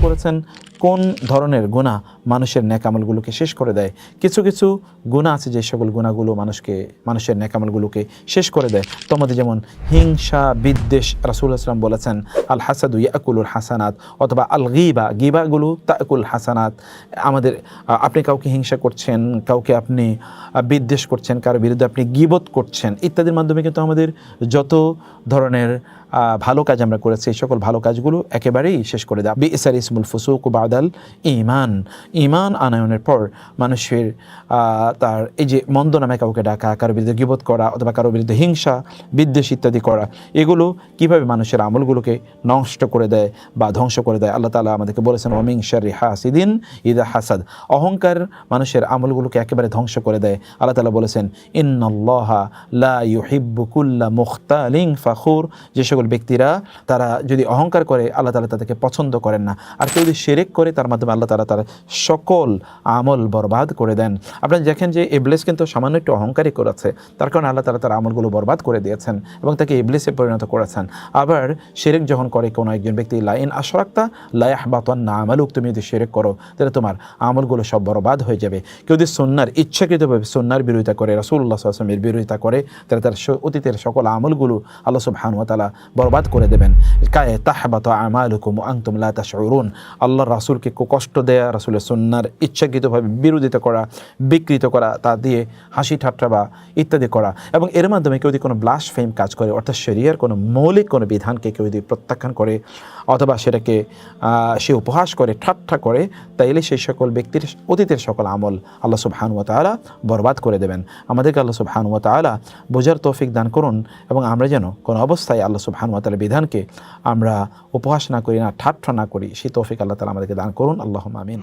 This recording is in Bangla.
করেছেন কোন ধরনের গুনাহ মানুষের নেক আমলগুলোকে শেষ করে দেয়। কিছু কিছু গুনাহ আছে যে সকল গুনাহগুলো মানুষের নেক আমলগুলোকে শেষ করে দেয়। তোমাদের যেমন হিংসা, বিদ্বেষ, রাসূলুল্লাহ সাল্লাল্লাহু আলাইহি ওয়াসাল্লাম বলেছেন আল হাসাদু ইয়াকুলুল হাসানাত, অথবা আল গীবাগুলো তাকুল হাসানাত। আপনি কাউকে হিংসা করছেন, কাউকে আপনি বিদ্বেষ করছেন, কারো বিরুদ্ধে আপনি গীবত করছেন, ইত্যাদির মাধ্যমে কিন্তু আমাদের যত ধরনের ভালো কাজ আমরা করেছি এই সকল ভালো কাজগুলো একেবারেই শেষ করে দেয়। বিইসাল ইসমুল ফুসুক বাদাল ঈমান আনয়নের পর মানুষের তার এই যে মন্দ নামে কাউকে ডাকা, কারো বিরুদ্ধে গীবত করা, অথবা কারো বিরুদ্ধে হিংসা, বিদ্বেষ ইত্যাদি করা, এগুলো কিভাবে মানুষের আমলগুলোকে নষ্ট করে দেয় বা ধ্বংস করে দেয়। আল্লাহ তাআলা আমাদেরকে বলেছেন ওয়ামিন শাররি হাসিদিন ইযা হাসাদ। অহংকার মানুষের আমলগুলোকে একেবারে ধ্বংস করে দেয়। আল্লাহ তাআলা বলেছেন ইন্নাল্লাহা লা ইউহিব্বু কুল্লা মুখতালিন ফাখুর। যে সকল ব্যক্তিরা তারা যদি অহংকার করে আল্লাহ তাআলা তাদেরকে পছন্দ করেন না। আর কেউ যদি শিরক করে তার মাধ্যমে আল্লাহ তাআলা তার সকল আমল বরবাদ করে দেন। আপনারা দেখেন যে ইবলিস কিন্তু সামান্য একটু অহংকারই করেছে, তার কারণে আল্লাহ তাআলা তার আমলগুলো বরবাদ করে দিয়েছেন এবং তাকে ইবলিসে পরিণত করেছেন। আবার শিরক যখন করে কোনো একজন ব্যক্তি, লা ইন আশরাকতা লা ইয়াহবাতান্না আমালুক, তুমি যদি শিরক করো তাহলে তোমার আমলগুলো সব বরবাদ হয়ে যাবে। কেউ যদি সুন্নাহর ইচ্ছাকৃতভাবে সুন্নাহর বিরোধিতা করে, রাসূলুল্লাহ সাল্লাল্লাহু আলাইহি ওয়াসাল্লামের বিরোধিতা করে, তাহলে তার অতীতের সকল আমলগুলো আল্লাহ সুবহানাহু ওয়া তাআলা বরবাদ করে দেবেন। কায়ে তাহবাতু আমালুকুম ওয়া আনতুম লা তাশউরুন। আল্লাহর রাসূলকে কষ্ট দেয়া, রাসূলের সুন্নাহর ইচ্ছাকৃতভাবে বিরোধিতা করা, বিকৃত করা, তা দিয়ে হাসি ঠাট্টা বা ইত্যাদি করা, এবং এর মাধ্যমে কেউ যদি কোনো ব্লাসফেম কাজ করে, অর্থাৎ শরিয়ার কোনো মৌলিক কোনো বিধানকে কেউ যদি প্রত্যাখ্যান করে অথবা সেটাকে সে উপহাস করে, ঠাট্টা করে, তাইলে সেই সকল ব্যক্তির অতীতের সকল আমল আল্লাহ সুবহানাহু ওয়া তাআলা বরবাদ করে দেবেন। আমাদেরকে আল্লাহ সুবহানাহু ওয়া তাআলা বোঝার তৌফিক দান করুন এবং আমরা যেন কোনো অবস্থায় আল্লাহ সুবহানাহু ওয়া তাআলার বিধানকে আমরা উপহাস না করি, না ঠাট্টা না করি, সেই তৌফিক আল্লাহ তাআলা আমাদেরকে দান করুন। আল্লাহুম্মা আমিন।